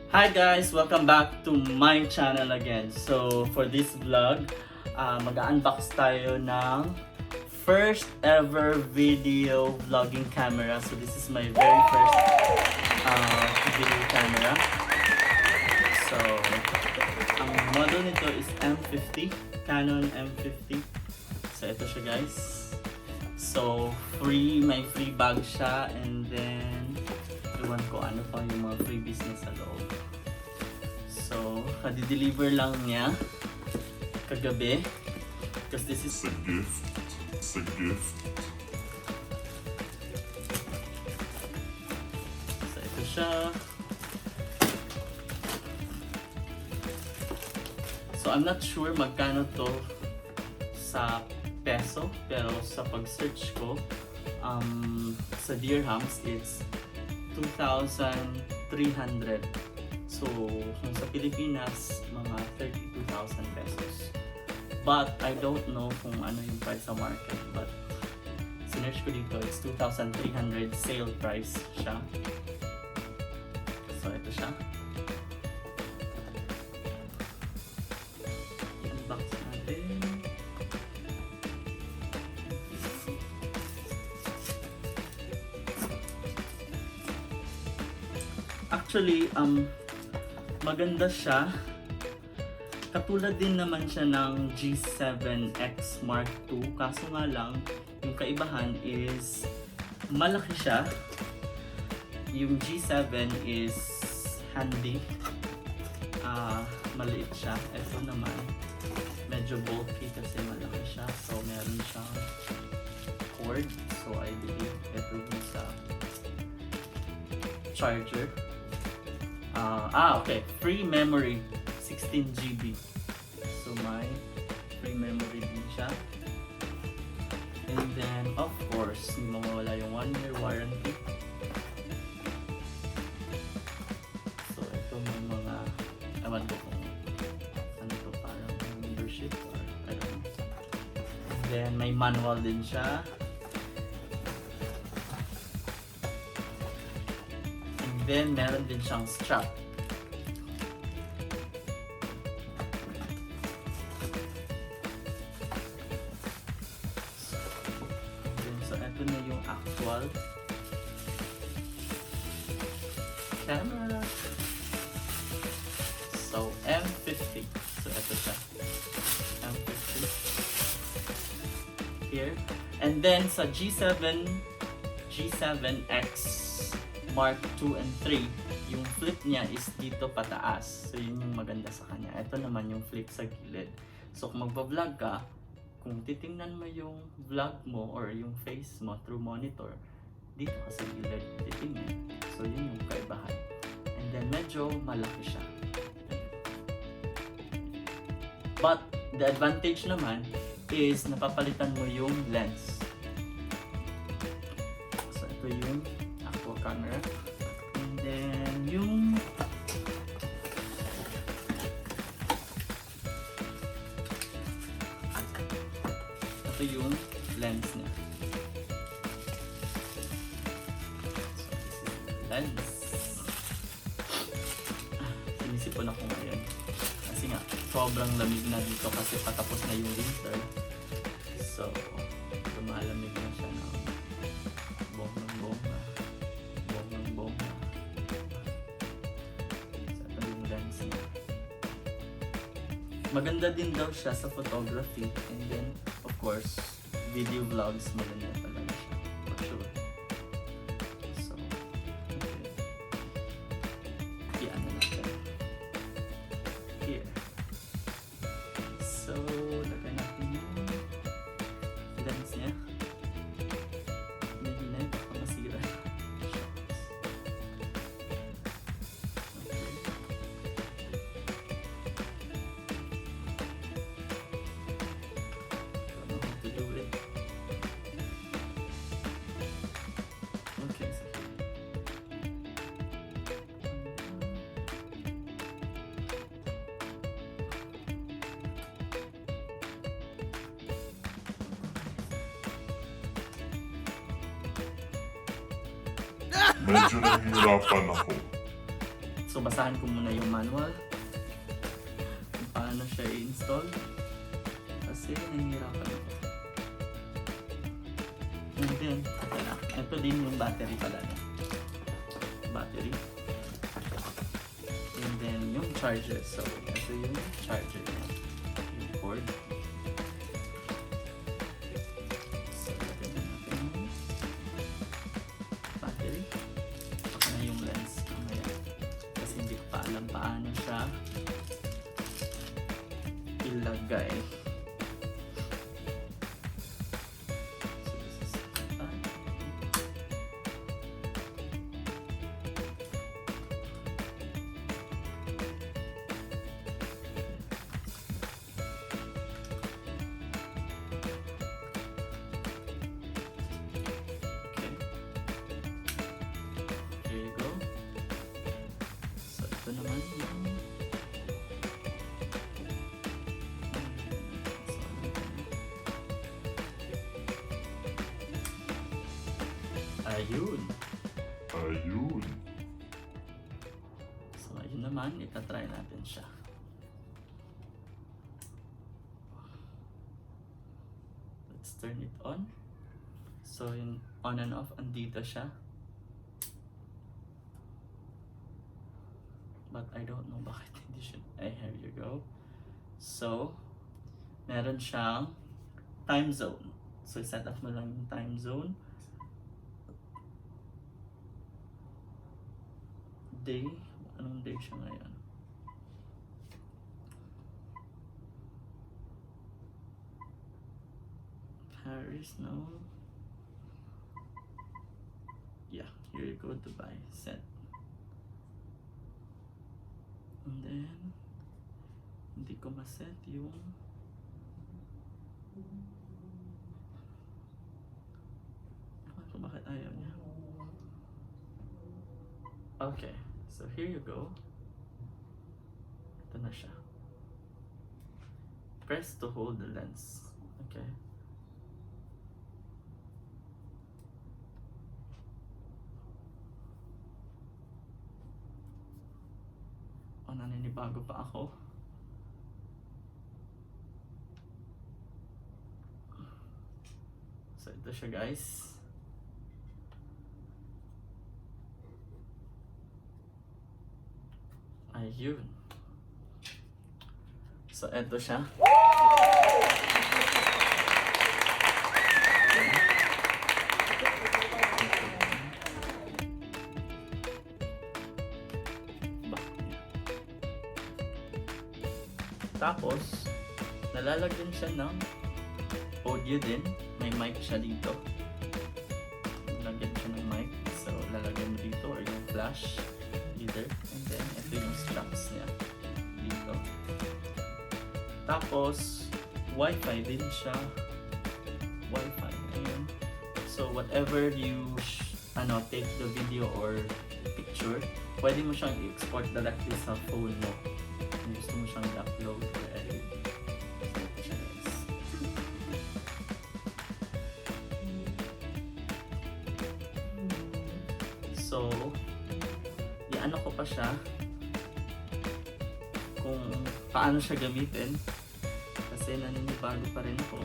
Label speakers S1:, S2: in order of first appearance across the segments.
S1: Hi guys! Welcome back to my channel again. So for this vlog, mag-unbox tayo ng first ever video vlogging camera. So this is my very first video camera. So ang model nito is M50, Canon M50. So ito siya guys. So may free bag siya, and then iwan ko ano pa yung mga freebies niya sa loob. So, kadi-deliver lang niya kagabi because this is
S2: a gift. It's a gift.
S1: So, ito siya. So, I'm not sure magkano to sa peso, pero sa pag-search ko sa dirhams, it's 2,300. So, kung sa Pilipinas, mga 32,000 pesos. But, I don't know kung ano yung price sa market. But, sinerch ko dito, it's 2,300 sale price siya. So, ito siya. I-unbox natin. Actually, maganda siya. Katulad din naman siya ng G7X Mark II. Kaso nga lang, yung kaibahan is malaki siya. Yung G7 is handy. Maliit siya. Ito naman, medyo bulky kasi malaki siya. So, meron siyang cord. So, I believe ito yung sa charger. Okay. Free memory. 16 GB. So, may free memory din siya. And then, of course, hindi mawawala yung 1-year warranty. So, ito may mga, ewan ko kung ano to, parang membership or I don't know. And then, may manual din siya. And then, meron din siyang strap. So, ito na yung actual camera. So, M50. So, ito siya. M50. Here. And then, sa G7X Mark II and 3, yung flip niya is dito pataas. So, yun yung maganda sa kanya. Ito naman yung flip sa gilid. So, kung magpa-vlog ka, kung titingnan mo yung vlog mo or yung face mo through monitor, dito ka sa gilid titingnan. So, yun yung kaibahan. And then, medyo malaki siya. But, the advantage naman is napapalitan mo yung lens. So, ito yung actual camera. And then, yung ito yung lens niya. So, this is the lens. Sinisipon ako ngayon. Kasi nga, sobrang lamig na dito kasi patapos na yung winter. So, lumalamig na siya ng bonggang-bongga. Bonggang-bongga. So, ito yung lens niya. Maganda din daw siya sa photography. And then, of course, video vlogs, maganda talaga siya. For sure. So, okay. Iyan na natin. Here. So, lagay natin yung lens niya. Hindi na yun, baka masira. Okay. Don't know how to do it. Okay.
S2: Medyo nahihirapan ako.
S1: So basahan ko muna yung manual kung paano siya i-install kasi nahihirapan ako. And then, ito din yung battery pala niya. Battery. And then yung charger. So ito yung charger niya. Yung cord. So lagyan natin yung battery. Saka na yung lens. Mamaya. Kasi hindi ko pa alam paano siya ilagay. So this is okay. There you go. So ito naman yung ayun.
S2: Ayun.
S1: So ayun naman, itatry natin siya. Let's turn it on. So yung on and off, andito siya. But I don't know bakit hindi siya. Here you go. So, meron siyang time zone. So, set up mo lang yung time zone. Day. Anong day siya ngayon? Paris, no? Yeah, here you go, Dubai. Set. And then, hindi ko ma-set yung ewan ko bakit ayaw niya. Okay, so here you go. Ito na siya. Press to hold the lens. Okay. O, naninibago pa ako. So, ito siya guys. Ayun. So, ito siya. Tapos, nalalagyan siya ng audio din. May mic siya dito. Lalagyan siya ng mic. So, lalagyan mo dito or yung flash. Either. And then, ito yung straps niya. Dito. Tapos, Wi-Fi din siya. Wi-Fi. Ayun. So, whatever you take the video or picture, pwede mo siyang i-export directly sa phone mo. Kung gusto mo siyang i-upload or edit. So, i-ano ko pa siya kung paano siya gamitin kasi naninibago pa rin ako.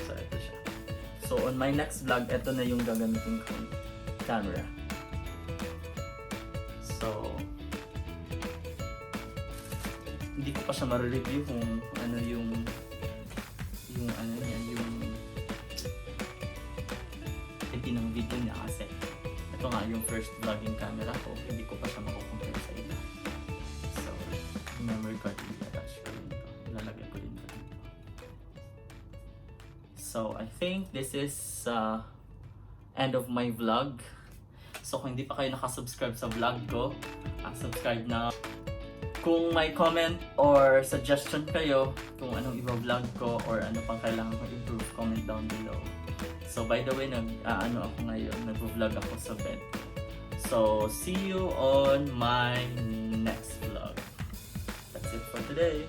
S1: So, ito siya. So, on my next vlog, ito na yung gagamitin kong camera. So, hindi ko pa siya ma-review kung ano yung ano niya, yung quality ng video niya kasi ito nga yung first vlogging camera ko, hindi ko pa siya makukumpare sa iba. So, memory card i-attach ko rin ito. Ilalagay ko rin ito dito. So, I think this is end of my vlog. So, kung hindi pa kayo nakasubscribe sa vlog ko, subscribe na. Kung may comment or suggestion kayo kung anong i-vlog ko or ano pang kailangan ko improve, comment down below. So, by the way, ako ngayon, nag-vlog ako sa bed. So, see you on my next vlog. That's it for today.